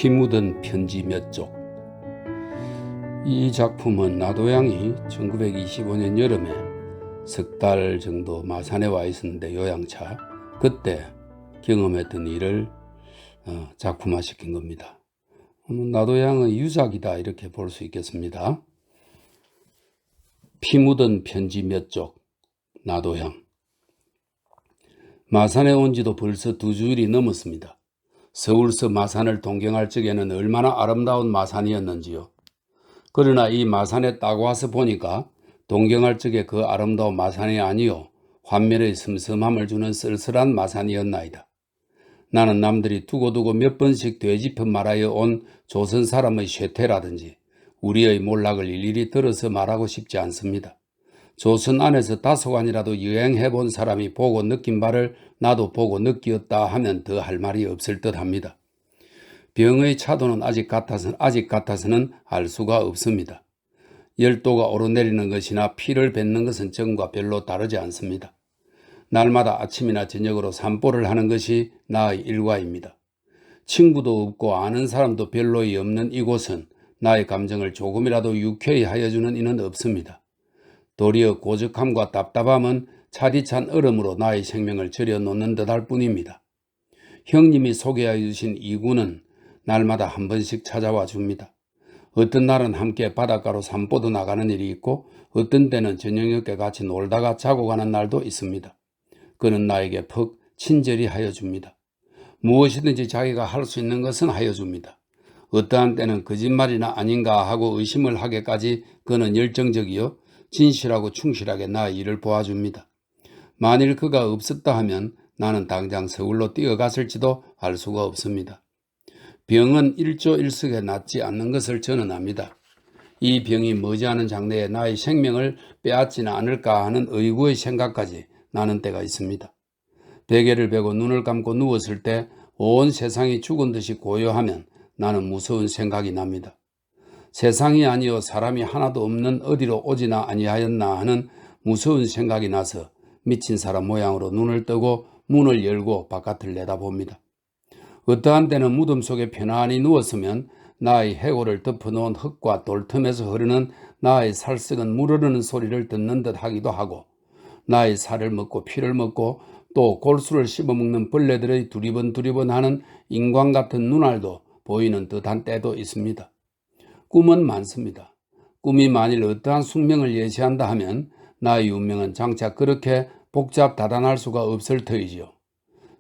피 묻은 편지 몇 쪽. 이 작품은 나도양이 1925년 여름에 석 달 정도 마산에 와 있었는데, 요양차 그때 경험했던 일을 작품화시킨 겁니다. 나도양의 유작이다 이렇게 볼 수 있겠습니다. 피 묻은 편지 몇 쪽. 나도양. 마산에 온 지도 벌써 2주일이 넘었습니다. 서울서 마산을 동경할 적에는 얼마나 아름다운 마산이었는지요. 그러나 이 마산에 딱 와서 보니까 동경할 적에 그 아름다운 마산이 아니요, 환멸의 슴슴함을 주는 쓸쓸한 마산이었나이다. 나는 남들이 두고두고 몇 번씩 되짚어 말하여 온 조선 사람의 쇠퇴라든지 우리의 몰락을 일일이 들어서 말하고 싶지 않습니다. 조선 안에서 다소간이라도 여행해본 사람이 보고 느낀 바를 나도 보고 느끼었다 하면 더 할 말이 없을 듯합니다. 병의 차도는 아직 같아서는 알 수가 없습니다. 열도가 오르내리는 것이나 피를 뱉는 것은 전과 별로 다르지 않습니다. 날마다 아침이나 저녁으로 산보를 하는 것이 나의 일과입니다. 친구도 없고 아는 사람도 별로이 없는 이곳은 나의 감정을 조금이라도 유쾌히 하여주는 이는 없습니다. 도리어 고적함과 답답함은 차디찬 얼음으로 나의 생명을 절여놓는 듯할 뿐입니다. 형님이 소개해 주신 이군은 날마다 한 번씩 찾아와 줍니다. 어떤 날은 함께 바닷가로 산보도 나가는 일이 있고, 어떤 때는 저녁에 같이 놀다가 자고 가는 날도 있습니다. 그는 나에게 퍽 친절히 하여 줍니다. 무엇이든지 자기가 할 수 있는 것은 하여 줍니다. 어떠한 때는 거짓말이나 아닌가 하고 의심을 하게까지 그는 열정적이요 진실하고 충실하게 나의 일을 도와줍니다. 만일 그가 없었다 하면 나는 당장 서울로 뛰어갔을지도 알 수가 없습니다. 병은 일조일석에 낫지 않는 것을 저는 압니다. 이 병이 머지않은 장래에 나의 생명을 빼앗지는 않을까 하는 의구의 생각까지 나는 때가 있습니다. 베개를 베고 눈을 감고 누웠을 때 온 세상이 죽은 듯이 고요하면 나는 무서운 생각이 납니다. 세상이 아니요 사람이 하나도 없는 어디로 오지나 아니하였나 하는 무서운 생각이 나서 미친 사람 모양으로 눈을 뜨고 문을 열고 바깥을 내다봅니다. 어떠한 때는 무덤 속에 편안히 누웠으면 나의 해골을 덮어놓은 흙과 돌 틈에서 흐르는 나의 살썩은 물 흐르는 소리를 듣는 듯 하기도 하고, 나의 살을 먹고 피를 먹고 또 골수를 씹어먹는 벌레들의 두리번 하는 인광 같은 눈알도 보이는 듯한 때도 있습니다. 꿈은 많습니다. 꿈이 만일 어떠한 숙명을 예시한다 하면 나의 운명은 장차 그렇게 복잡다단할 수가 없을 터이지요.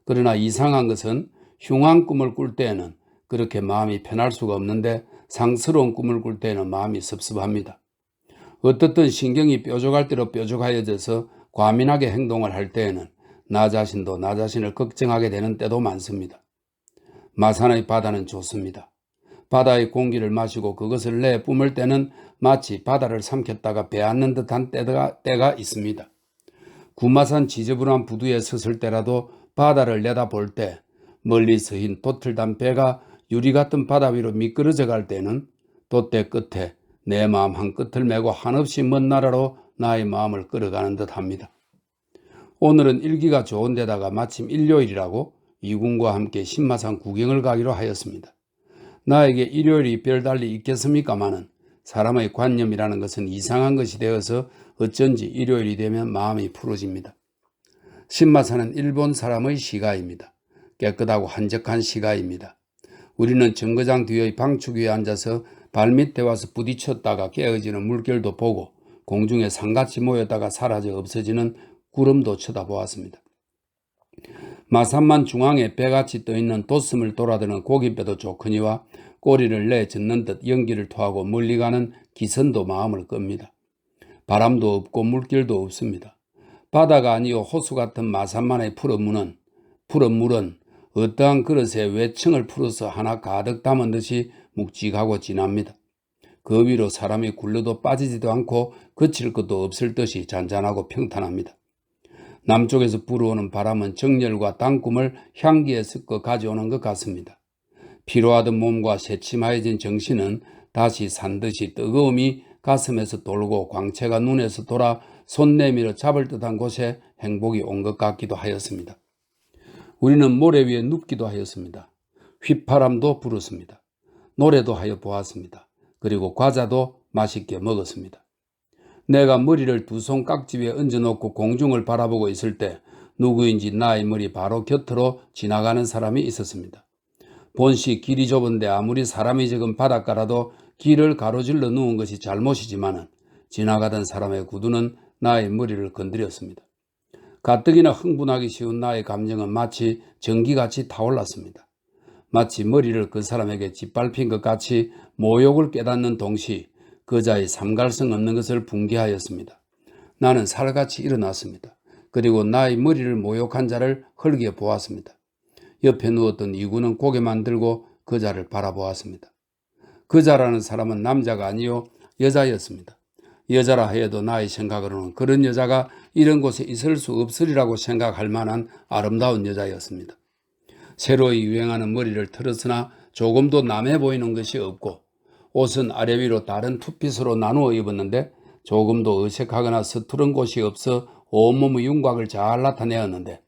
그러나 이상한 것은 흉한 꿈을 꿀 때에는 그렇게 마음이 편할 수가 없는데, 상스러운 꿈을 꿀 때에는 마음이 섭섭합니다. 어떻든 신경이 뾰족할 대로 뾰족하여져서 과민하게 행동을 할 때에는 나 자신도 나 자신을 걱정하게 되는 때도 많습니다. 마산의 바다는 좋습니다. 바다의 공기를 마시고 그것을 내뿜을 때는 마치 바다를 삼켰다가 배앗는 듯한 때가 있습니다. 구마산 지저분한 부두에 섰을 때라도 바다를 내다볼 때, 멀리 서인 도틀단 배가 유리 같은 바다 위로 미끄러져 갈 때는 돛대 끝에 내 마음 한 끝을 메고 한없이 먼 나라로 나의 마음을 끌어가는 듯합니다. 오늘은 일기가 좋은 데다가 마침 일요일이라고 이군과 함께 신마산 구경을 가기로 하였습니다. 나에게 일요일이 별달리 있겠습니까마는 사람의 관념이라는 것은 이상한 것이 되어서 어쩐지 일요일이 되면 마음이 푸러집니다. 신마산은 일본 사람의 시가입니다. 깨끗하고 한적한 시가입니다. 우리는 정거장 뒤의 방축 위에 앉아서 발밑에 와서 부딪혔다가 깨어지는 물결도 보고, 공중에 산같이 모였다가 사라져 없어지는 구름도 쳐다보았습니다. 마산만 중앙에 배같이 떠있는 도슴을 돌아드는 고깃배도 좋거니와 꼬리를 내젓는 듯 연기를 토하고 멀리 가는 기선도 마음을 끕니다. 바람도 없고 물결도 없습니다. 바다가 아니요 호수 같은 마산만의 푸른 물은 어떠한 그릇에 외층을 풀어서 하나 가득 담은 듯이 묵직하고 진합니다. 그 위로 사람이 굴러도 빠지지도 않고 거칠 것도 없을 듯이 잔잔하고 평탄합니다. 남쪽에서 불어오는 바람은 정열과 단꿈을 향기에 섞어 가져오는 것 같습니다. 피로하던 몸과 새침하여진 정신은 다시 산듯이 뜨거움이 가슴에서 돌고 광채가 눈에서 돌아 손 내밀어 잡을 듯한 곳에 행복이 온 것 같기도 하였습니다. 우리는 모래 위에 눕기도 하였습니다. 휘파람도 불었습니다. 노래도 하여 보았습니다. 그리고 과자도 맛있게 먹었습니다. 내가 머리를 두 손 깍지 위에 얹어놓고 공중을 바라보고 있을 때 누구인지 나의 머리 바로 곁으로 지나가는 사람이 있었습니다. 본시 길이 좁은데 아무리 사람이 적은 바닷가라도 길을 가로질러 누운 것이 잘못이지만 지나가던 사람의 구두는 나의 머리를 건드렸습니다. 가뜩이나 흥분하기 쉬운 나의 감정은 마치 전기같이 타올랐습니다. 마치 머리를 그 사람에게 짓밟힌 것 같이 모욕을 깨닫는 동시 그자의 삼갈성 없는 것을 붕괴하였습니다. 나는 살같이 일어났습니다. 그리고 나의 머리를 모욕한 자를 흙에 보았습니다. 옆에 누웠던 이구는 고개만 들고 그자를 바라보았습니다. 그자라는 사람은 남자가 아니요 여자였습니다. 여자라 해도 나의 생각으로는 그런 여자가 이런 곳에 있을 수 없으리라고 생각할 만한 아름다운 여자였습니다. 새로이 유행하는 머리를 틀었으나 조금도 남해 보이는 것이 없고 옷은 아래 위로 다른 투핏으로 나누어 입었는데 조금도 어색하거나 서투른 곳이 없어 온몸의 윤곽을 잘 나타내었는데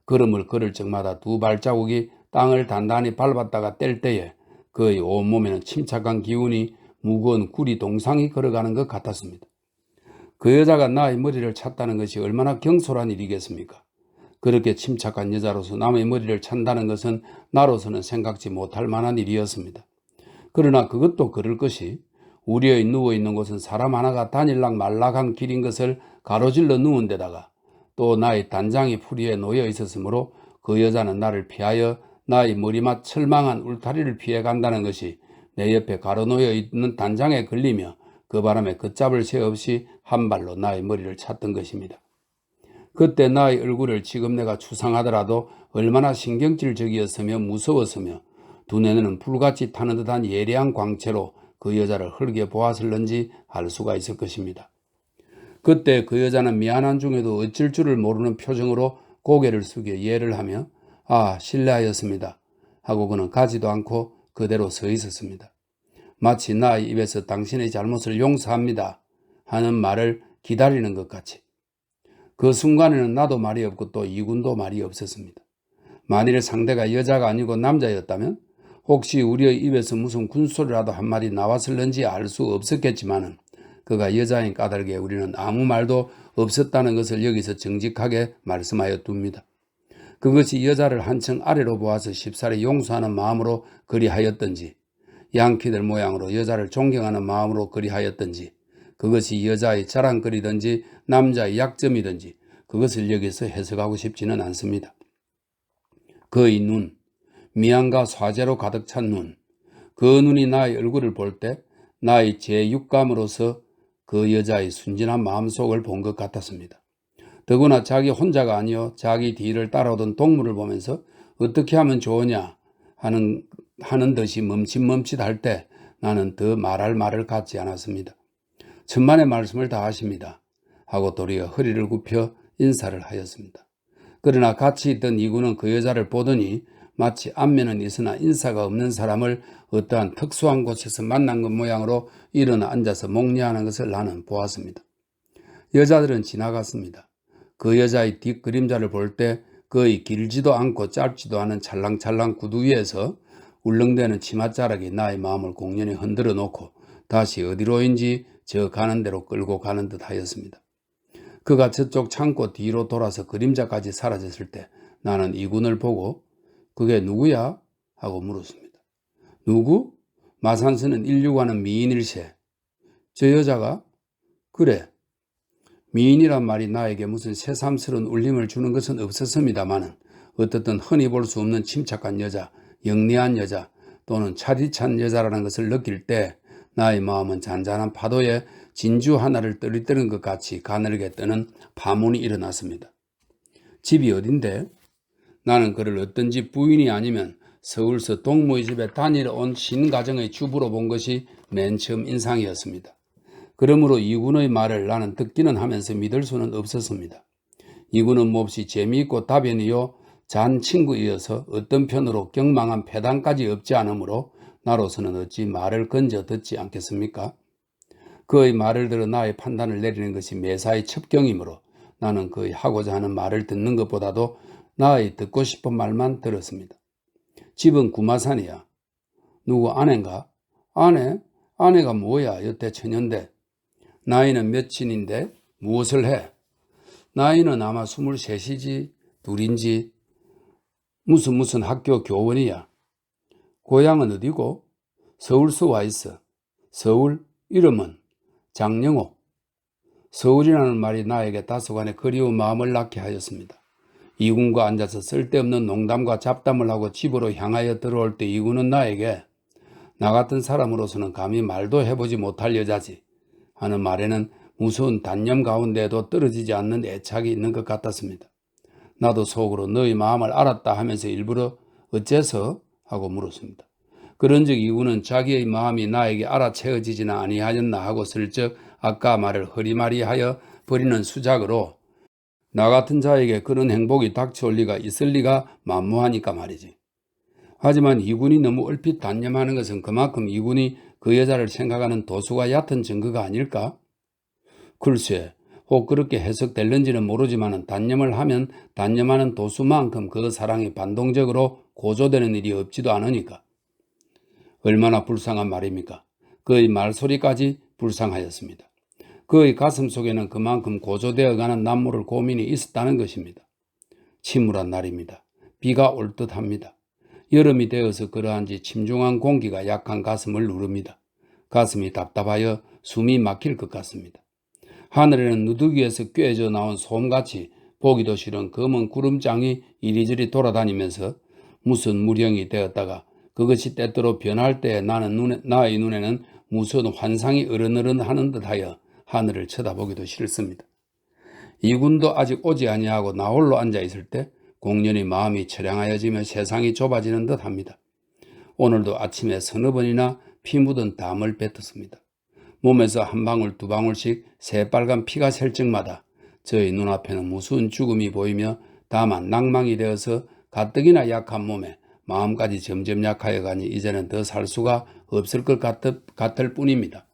걸음을 걸을 적마다 두 발자국이 땅을 단단히 밟았다가 뗄 때에 그의 온몸에는 침착한 기운이 무거운 구리 동상이 걸어가는 것 같았습니다. 그 여자가 나의 머리를 찼다는 것이 얼마나 경솔한 일이겠습니까? 그렇게 침착한 여자로서 남의 머리를 찬다는 것은 나로서는 생각지 못할 만한 일이었습니다. 그러나 그것도 그럴 것이 우리의 누워있는 곳은 사람 하나가 다닐락 말락한 길인 것을 가로질러 누운 데다가 또 나의 단장이 풀 위에 놓여 있었으므로 그 여자는 나를 피하여 나의 머리맡 철망한 울타리를 피해 간다는 것이 내 옆에 가로놓여 있는 단장에 걸리며 그 바람에 걷잡을 새 없이 한 발로 나의 머리를 찼던 것입니다. 그때 나의 얼굴을 지금 내가 추상하더라도 얼마나 신경질적이었으며 무서웠으며 두뇌는 불같이 타는 듯한 예리한 광채로 그 여자를 흙에 보았을는지 알 수가 있을 것입니다. 그때 그 여자는 미안한 중에도 어쩔 줄을 모르는 표정으로 고개를 숙여 예를 하며 아, 실례하였습니다 하고 그는 가지도 않고 그대로 서 있었습니다. 마치 나의 입에서 당신의 잘못을 용서합니다 하는 말을 기다리는 것 같이. 그 순간에는 나도 말이 없고 또 이군도 말이 없었습니다. 만일 상대가 여자가 아니고 남자였다면 혹시 우리의 입에서 무슨 군소리라도 한마디 나왔을는지 알 수 없었겠지만 그가 여자인 까닭에 우리는 아무 말도 없었다는 것을 여기서 정직하게 말씀하여 둡니다. 그것이 여자를 한층 아래로 보아서 쉽사리 용서하는 마음으로 그리하였던지 양키들 모양으로 여자를 존경하는 마음으로 그리하였던지 그것이 여자의 자랑거리든지 남자의 약점이든지 그것을 여기서 해석하고 싶지는 않습니다. 그의 눈, 미안과 사죄로 가득 찬 눈, 그 눈이 나의 얼굴을 볼 때 나의 제6감으로서 그 여자의 순진한 마음속을 본 것 같았습니다. 더구나 자기 혼자가 아니요 자기 뒤를 따라오던 동물을 보면서 어떻게 하면 좋으냐 하는 듯이 멈칫멈칫할 때 나는 더 말할 말을 갖지 않았습니다. 천만의 말씀을 다 하십니다 하고 도리어 허리를 굽혀 인사를 하였습니다. 그러나 같이 있던 이구는 그 여자를 보더니 마치 안면은 있으나 인사가 없는 사람을 어떠한 특수한 곳에서 만난 것 모양으로 일어나 앉아서 목례하는 것을 나는 보았습니다. 여자들은 지나갔습니다. 그 여자의 뒷그림자를 볼 때 그의 길지도 않고 짧지도 않은 찰랑찰랑 구두 위에서 울렁대는 치맛자락이 나의 마음을 공연히 흔들어 놓고 다시 어디로인지 저 가는 대로 끌고 가는 듯 하였습니다. 그가 저쪽 창고 뒤로 돌아서 그림자까지 사라졌을 때 나는 이군을 보고 그게 누구야? 하고 물었습니다. 누구? 마산서는 인류과는 미인일세. 저 여자가? 그래. 미인이란 말이 나에게 무슨 새삼스러운 울림을 주는 것은 없었습니다마는 어떻든 흔히 볼 수 없는 침착한 여자, 영리한 여자 또는 차디찬 여자라는 것을 느낄 때 나의 마음은 잔잔한 파도에 진주 하나를 떨어뜨리는 것 같이 가늘게 뜨는 파문이 일어났습니다. 집이 어딘데? 나는 그를 어떤 집 부인이 아니면 서울서 동무의 집에 다니러 온 신가정의 주부로 본 것이 맨 처음 인상이었습니다. 그러므로 이군의 말을 나는 듣기는 하면서 믿을 수는 없었습니다. 이군은 몹시 재미있고 다변이요 잔 친구이어서 어떤 편으로 경망한 패단까지 없지 않으므로 나로서는 어찌 말을 건져 듣지 않겠습니까? 그의 말을 들어 나의 판단을 내리는 것이 매사의 첩경이므로 나는 그의 하고자 하는 말을 듣는 것보다도 나의 듣고 싶은 말만 들었습니다. 집은 구마산이야. 누구 아내인가? 아내? 아내가 뭐야? 여태 처녀인데. 나이는 몇인인데 무엇을 해? 나이는 아마 23이지 둘인지 무슨 학교 교원이야. 고향은 어디고? 서울서 와 있어. 서울? 이름은? 장영호. 서울이라는 말이 나에게 다소간의 그리운 마음을 낳게 하였습니다. 이군과 앉아서 쓸데없는 농담과 잡담을 하고 집으로 향하여 들어올 때 이군은 나에게 나 같은 사람으로서는 감히 말도 해보지 못할 여자지 하는 말에는 무서운 단념 가운데에도 떨어지지 않는 애착이 있는 것 같았습니다. 나도 속으로 너의 마음을 알았다 하면서 일부러 어째서? 하고 물었습니다. 그런즉 이군은 자기의 마음이 나에게 알아채어지지는 아니하였나 하고 슬쩍 아까 말을 허리마리하여 버리는 수작으로 나 같은 자에게 그런 행복이 닥쳐올 리가 있을 리가 만무하니까 말이지. 하지만 이군이 너무 얼핏 단념하는 것은 그만큼 이군이 그 여자를 생각하는 도수가 얕은 증거가 아닐까? 글쎄, 혹 그렇게 해석될는지는 모르지만 단념을 하면 단념하는 도수만큼 그 사랑이 반동적으로 고조되는 일이 없지도 않으니까. 얼마나 불쌍한 말입니까? 그의 말소리까지 불쌍하였습니다. 그의 가슴 속에는 그만큼 고조되어가는 남모를 고민이 있었다는 것입니다. 침울한 날입니다. 비가 올 듯합니다. 여름이 되어서 그러한지 침중한 공기가 약한 가슴을 누릅니다. 가슴이 답답하여 숨이 막힐 것 같습니다. 하늘에는 누더기에서 꿰져 나온 솜같이 보기도 싫은 검은 구름장이 이리저리 돌아다니면서 무슨 무령이 되었다가 그것이 때때로 변할 때 나의 눈에는 무슨 환상이 어른어른하는 듯하여 하늘을 쳐다보기도 싫습니다. 이군도 아직 오지 아니하고 나 홀로 앉아있을 때 공연히 마음이 처량하여지며 세상이 좁아지는 듯합니다. 오늘도 아침에 서너 번이나 피 묻은 담을 뱉었습니다. 몸에서 한 방울 두 방울씩 새빨간 피가 셀 적마다 저희 눈앞에는 무서운 죽음이 보이며 다만 낭망이 되어서 가뜩이나 약한 몸에 마음까지 점점 약하여 가니 이제는 더 살 수가 없을 것 같을 뿐입니다.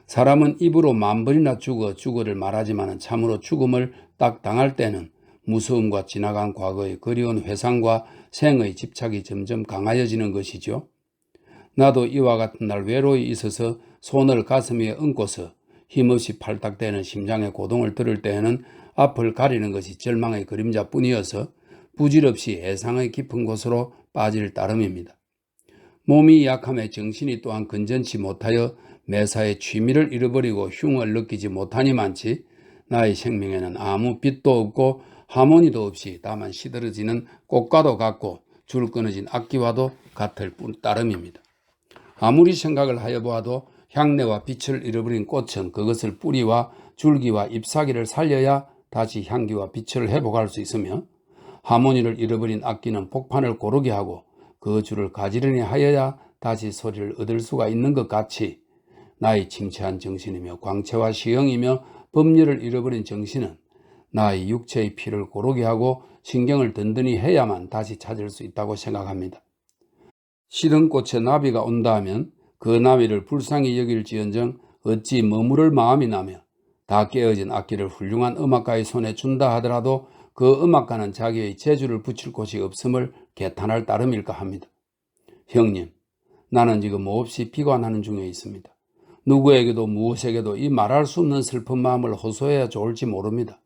사람은 입으로 만 번이나 죽어를 말하지만 참으로 죽음을 딱 당할 때는 무서움과 지나간 과거의 그리운 회상과 생의 집착이 점점 강하여지는 것이죠. 나도 이와 같은 날 외로이 있어서 손을 가슴 위에 얹고서 힘없이 팔딱대는 심장의 고동을 들을 때에는 앞을 가리는 것이 절망의 그림자뿐이어서 부질없이 애상의 깊은 곳으로 빠질 따름입니다. 몸이 약함에 정신이 또한 건전치 못하여 매사에 취미를 잃어버리고 흉을 느끼지 못하니만치 나의 생명에는 아무 빛도 없고 하모니도 없이 다만 시들어지는 꽃과도 같고 줄 끊어진 악기와도 같을 따름입니다. 아무리 생각을 하여 보아도 향내와 빛을 잃어버린 꽃은 그것을 뿌리와 줄기와 잎사귀를 살려야 다시 향기와 빛을 회복할 수 있으며 하모니를 잃어버린 악기는 폭판을 고르게 하고 그 줄을 가지런히 하여야 다시 소리를 얻을 수가 있는 것 같이 나의 침체한 정신이며 광채와 시형이며 법률을 잃어버린 정신은 나의 육체의 피를 고르게 하고 신경을 든든히 해야만 다시 찾을 수 있다고 생각합니다. 시든 꽃에 나비가 온다 하면 그 나비를 불쌍히 여길지언정 어찌 머무를 마음이 나며 다 깨어진 악기를 훌륭한 음악가의 손에 준다 하더라도 그 음악가는 자기의 재주를 붙일 곳이 없음을 개탄할 따름일까 합니다. 형님, 나는 지금 몹시 비관하는 중에 있습니다. 누구에게도 무엇에게도 이 말할 수 없는 슬픈 마음을 호소해야 좋을지 모릅니다.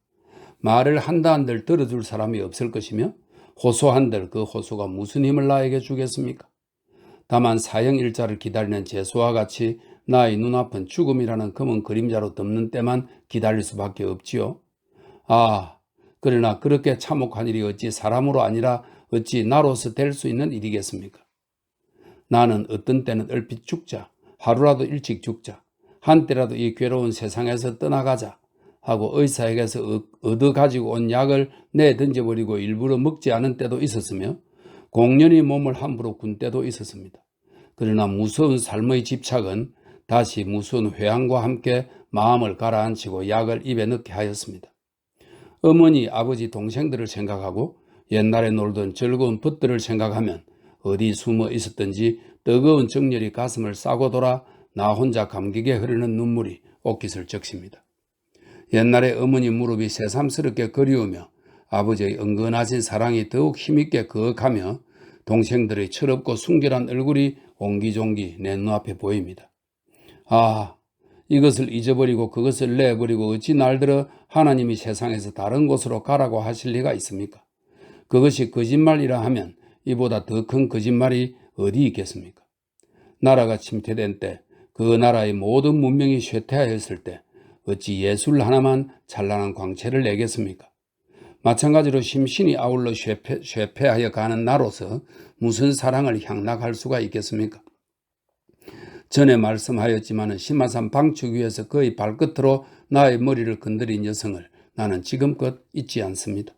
말을 한들 들어줄 사람이 없을 것이며 호소한들 그 호소가 무슨 힘을 나에게 주겠습니까? 다만 사형일자를 기다리는 제수와 같이 나의 눈앞은 죽음이라는 검은 그림자로 덮는 때만 기다릴 수밖에 없지요. 아, 그러나 그렇게 참혹한 일이 어찌 사람으로 아니라 어찌 나로서 될 수 있는 일이겠습니까? 나는 어떤 때는 얼핏 죽자, 하루라도 일찍 죽자, 한때라도 이 괴로운 세상에서 떠나가자 하고 의사에게서 얻어가지고 온 약을 내던져버리고 일부러 먹지 않은 때도 있었으며 공연히 몸을 함부로 군 때도 있었습니다. 그러나 무서운 삶의 집착은 다시 무서운 회한과 함께 마음을 가라앉히고 약을 입에 넣게 하였습니다. 어머니, 아버지, 동생들을 생각하고 옛날에 놀던 즐거운 벗들을 생각하면 어디 숨어 있었든지 뜨거운 정열이 가슴을 싸고 돌아 나 혼자 감격에 흐르는 눈물이 옷깃을 적십니다. 옛날에 어머니 무릎이 새삼스럽게 그리우며 아버지의 은근하신 사랑이 더욱 힘있게 거억하며 동생들의 철없고 순결한 얼굴이 옹기종기 내 눈앞에 보입니다. 아, 이것을 잊어버리고 그것을 내버리고 어찌 날들어 하나님이 세상에서 다른 곳으로 가라고 하실 리가 있습니까? 그것이 거짓말이라 하면 이보다 더 큰 거짓말이 어디 있겠습니까? 나라가 침체된 때, 그 나라의 모든 문명이 쇠퇴하였을 때 어찌 예술 하나만 찬란한 광채를 내겠습니까? 마찬가지로 심신이 아울러 쇠퇴하여 가는 나로서 무슨 사랑을 향락할 수가 있겠습니까? 전에 말씀하였지만 심화산 방축 위에서 그의 발끝으로 나의 머리를 건드린 여성을 나는 지금껏 잊지 않습니다.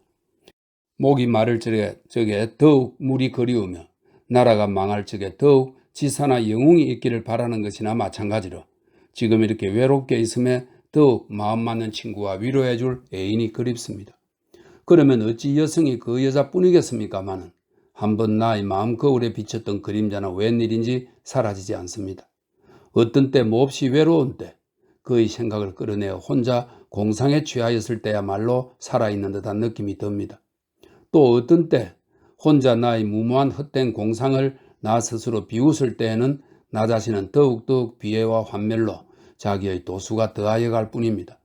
목이 마를 적에 더욱 물이 그리우며 나라가 망할 적에 더욱 지사나 영웅이 있기를 바라는 것이나 마찬가지로 지금 이렇게 외롭게 있음에 더욱 마음 맞는 친구와 위로해 줄 애인이 그립습니다. 그러면 어찌 여성이 그 여자뿐이겠습니까마는 한번 나의 마음 거울에 비쳤던 그림자는 웬일인지 사라지지 않습니다. 어떤 때 몹시 외로운 때 그의 생각을 끌어내어 혼자 공상에 취하였을 때야말로 살아있는 듯한 느낌이 듭니다. 또 어떤 때 혼자 나의 무모한 헛된 공상을 나 스스로 비웃을 때에는 나 자신은 더욱더욱 비애와 환멸로 자기의 도수가 더하여 갈 뿐입니다.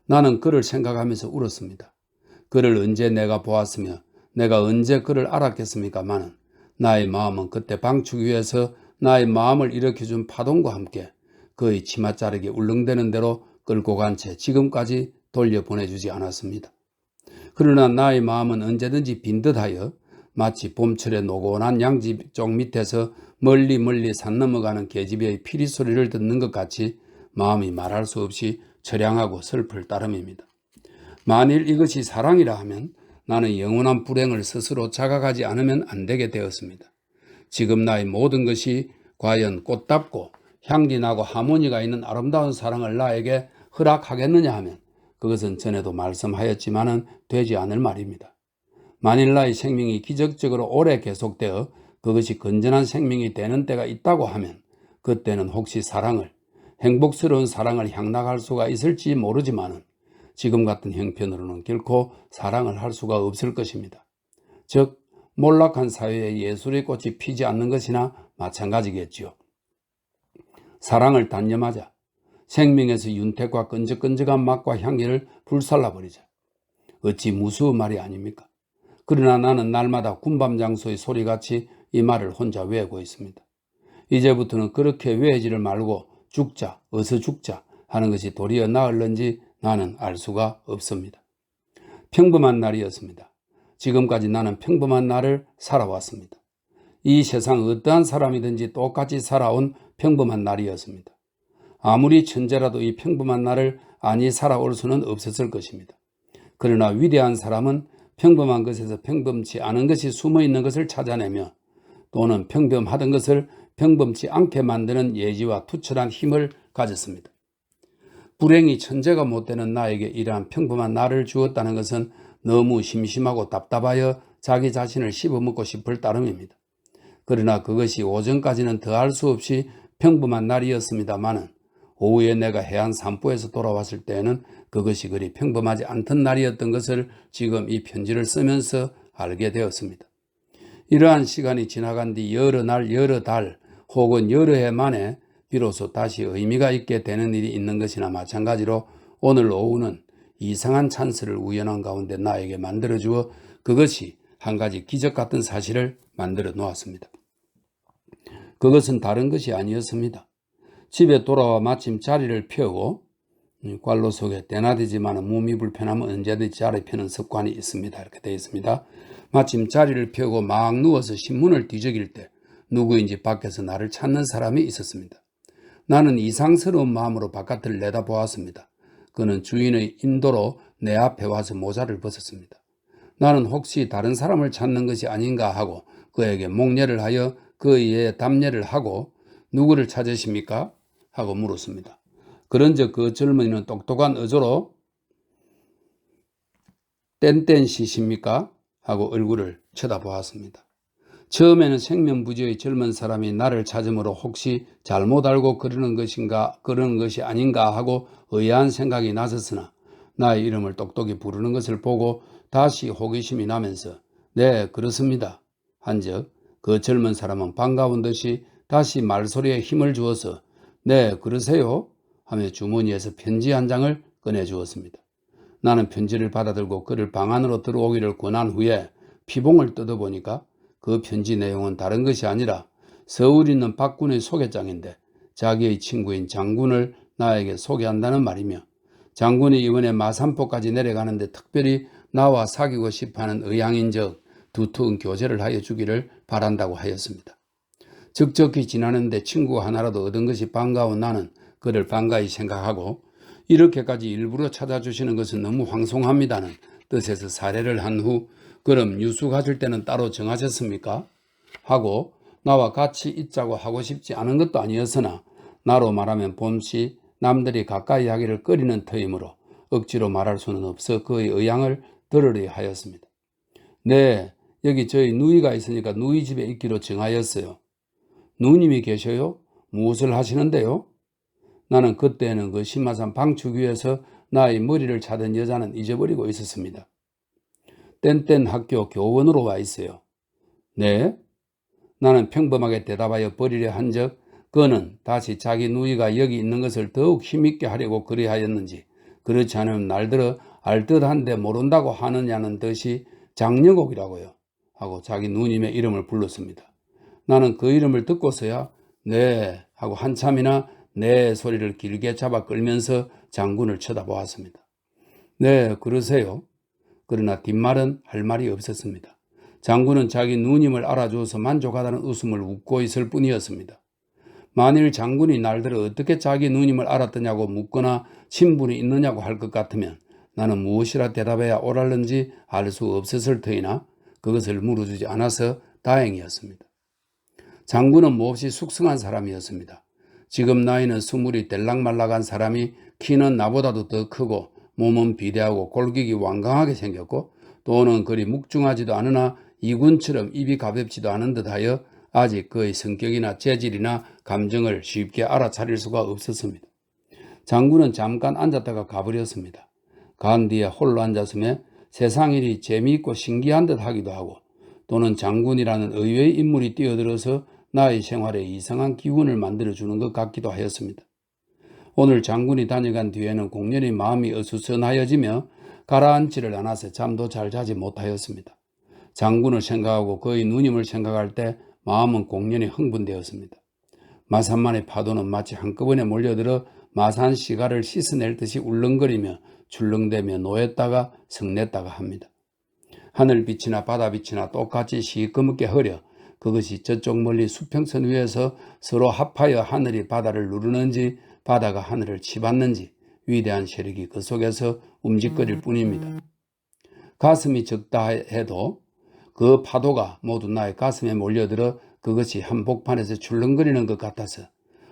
나는 그를 생각하면서 울었습니다. 그를 언제 내가 보았으며 내가 언제 그를 알았겠습니까마는 나의 마음은 그때 방축 위에서 나의 마음을 일으켜준 파동과 함께 그의 치맛자락이 울렁대는 대로 끌고 간 채 지금까지 돌려보내주지 않았습니다. 그러나 나의 마음은 언제든지 빈 듯하여 마치 봄철에 노곤한 양지 쪽 밑에서 멀리 산 넘어가는 계집애의 피리 소리를 듣는 것 같이 마음이 말할 수 없이 처량하고 슬플 따름입니다. 만일 이것이 사랑이라 하면 나는 영원한 불행을 스스로 자각하지 않으면 안 되게 되었습니다. 지금 나의 모든 것이 과연 꽃답고 향기나고 하모니가 있는 아름다운 사랑을 나에게 허락하겠느냐 하면 그것은 전에도 말씀하였지만은 되지 않을 말입니다. 만일 나의 생명이 기적적으로 오래 계속되어 그것이 건전한 생명이 되는 때가 있다고 하면 그때는 혹시 사랑을, 행복스러운 사랑을 향락할 수가 있을지 모르지만은 지금 같은 형편으로는 결코 사랑을 할 수가 없을 것입니다. 즉 몰락한 사회에 예술의 꽃이 피지 않는 것이나 마찬가지겠지요. 사랑을 단념하자. 생명에서 윤택과 끈적끈적한 맛과 향기를 불살라버리자. 어찌 무서운 말이 아닙니까? 그러나 나는 날마다 군밤장소의 소리같이 이 말을 혼자 외우고 있습니다. 이제부터는 그렇게 외우지를 말고 죽자, 어서 죽자 하는 것이 도리어 나을런지 나는 알 수가 없습니다. 평범한 날이었습니다. 지금까지 나는 평범한 날을 살아왔습니다. 이 세상 어떠한 사람이든지 똑같이 살아온 평범한 날이었습니다. 아무리 천재라도 이 평범한 날을 안이 살아올 수는 없었을 것입니다. 그러나 위대한 사람은 평범한 것에서 평범치 않은 것이 숨어있는 것을 찾아내며 또는 평범하던 것을 평범치 않게 만드는 예지와 투철한 힘을 가졌습니다. 불행이 천재가 못 되는 나에게 이러한 평범한 날을 주었다는 것은 너무 심심하고 답답하여 자기 자신을 씹어먹고 싶을 따름입니다. 그러나 그것이 오전까지는 더할 수 없이 평범한 날이었습니다마는 오후에 내가 해안 산보에서 돌아왔을 때에는 그것이 그리 평범하지 않던 날이었던 것을 지금 이 편지를 쓰면서 알게 되었습니다. 이러한 시간이 지나간 뒤 여러 날, 여러 달 혹은 여러 해 만에 비로소 다시 의미가 있게 되는 일이 있는 것이나 마찬가지로 오늘 오후는 이상한 찬스를 우연한 가운데 나에게 만들어주어 그것이 한 가지 기적 같은 사실을 만들어 놓았습니다. 그것은 다른 것이 아니었습니다. 집에 돌아와 마침 자리를 펴고 꽐로 속에 때나되지만 몸이 불편하면 언제든지 자리 펴는 습관이 있습니다. 이렇게 되어 있습니다. 마침 자리를 펴고 막 누워서 신문을 뒤적일 때 누구인지 밖에서 나를 찾는 사람이 있었습니다. 나는 이상스러운 마음으로 바깥을 내다보았습니다. 그는 주인의 인도로 내 앞에 와서 모자를 벗었습니다. 나는 혹시 다른 사람을 찾는 것이 아닌가 하고 그에게 목례를 하여 그의 답례를 하고 누구를 찾으십니까? 하고 물었습니다. 그런즉 그 젊은이는 똑똑한 어조로 땡땡씨십니까? 하고 얼굴을 쳐다보았습니다. 처음에는 생면부지의 젊은 사람이 나를 찾으므로 혹시 잘못 알고 그러는 것이 아닌가 하고 의아한 생각이 났었으나 나의 이름을 똑똑히 부르는 것을 보고 다시 호기심이 나면서 네, 그렇습니다. 한즉 그 젊은 사람은 반가운 듯이 다시 말소리에 힘을 주어서 네, 그러세요? 하며 주머니에서 편지 한 장을 꺼내주었습니다. 나는 편지를 받아들고 그를 방 안으로 들어오기를 권한 후에 피봉을 뜯어보니까 그 편지 내용은 다른 것이 아니라 서울에 있는 박군의 소개장인데 자기의 친구인 장군을 나에게 소개한다는 말이며 장군이 이번에 마산포까지 내려가는데 특별히 나와 사귀고 싶어하는 의향인적 두터운 교제를 하여 주기를 바란다고 하였습니다. 적적히 지나는데 친구가 하나라도 얻은 것이 반가운 나는 그를 반가이 생각하고 이렇게까지 일부러 찾아주시는 것은 너무 황송합니다는 뜻에서 사례를 한 후 그럼 유수 가질 때는 따로 정하셨습니까? 하고 나와 같이 있자고 하고 싶지 않은 것도 아니었으나 나로 말하면 봄씨 남들이 가까이 하기를 꺼리는 터이므로 억지로 말할 수는 없어 그의 의향을 들으려 하였습니다. 네, 여기 저희 누이가 있으니까 누이 집에 있기로 정하였어요. 누님이 계셔요? 무엇을 하시는데요? 나는 그때는 그 신마산 방축 위에서 나의 머리를 차던 여자는 잊어버리고 있었습니다. 땐땐 학교 교원으로 와 있어요. 네? 나는 평범하게 대답하여 버리려 한적 그는 다시 자기 누이가 여기 있는 것을 더욱 힘있게 하려고 그리하였는지 그렇지 않으면 날들어 알듯한데 모른다고 하느냐는 듯이 장영옥이라고요 하고 자기 누님의 이름을 불렀습니다. 나는 그 이름을 듣고서야 네 하고 한참이나 네 소리를 길게 잡아 끌면서 장군을 쳐다보았습니다. 네, 그러세요. 그러나 뒷말은 할 말이 없었습니다. 장군은 자기 누님을 알아주어서 만족하다는 웃음을 웃고 있을 뿐이었습니다. 만일 장군이 날들어 어떻게 자기 누님을 알았더냐고 묻거나 친분이 있느냐고 할 것 같으면 나는 무엇이라 대답해야 옳았는지 알 수 없었을 터이나 그것을 물어주지 않아서 다행이었습니다. 장군은 몹시 숙성한 사람이었습니다. 지금 나이는 20이 될락말락한 사람이 키는 나보다도 더 크고 몸은 비대하고 골격이 완강하게 생겼고 또는 그리 묵중하지도 않으나 이군처럼 입이 가볍지도 않은 듯하여 아직 그의 성격이나 재질이나 감정을 쉽게 알아차릴 수가 없었습니다. 장군은 잠깐 앉았다가 가버렸습니다. 간 뒤에 홀로 앉았음에 세상 일이 재미있고 신기한 듯 하기도 하고 또는 장군이라는 의외의 인물이 뛰어들어서 나의 생활에 이상한 기운을 만들어주는 것 같기도 하였습니다. 오늘 장군이 다녀간 뒤에는 공연히 마음이 어수선하여지며 가라앉지를 않아서 잠도 잘 자지 못하였습니다. 장군을 생각하고 그의 누님을 생각할 때 마음은 공연히 흥분되었습니다. 마산만의 파도는 마치 한꺼번에 몰려들어 마산 시가를 씻어낼 듯이 울렁거리며 출렁대며 노였다가 성냈다가 합니다. 하늘빛이나 바다빛이나 똑같이 시커멓게 흐려 그것이 저쪽 멀리 수평선 위에서 서로 합하여 하늘이 바다를 누르는지 바다가 하늘을 치받는지 위대한 세력이 그 속에서 움직거릴 뿐입니다. 가슴이 적다 해도 그 파도가 모두 나의 가슴에 몰려들어 그것이 한복판에서 출렁거리는 것 같아서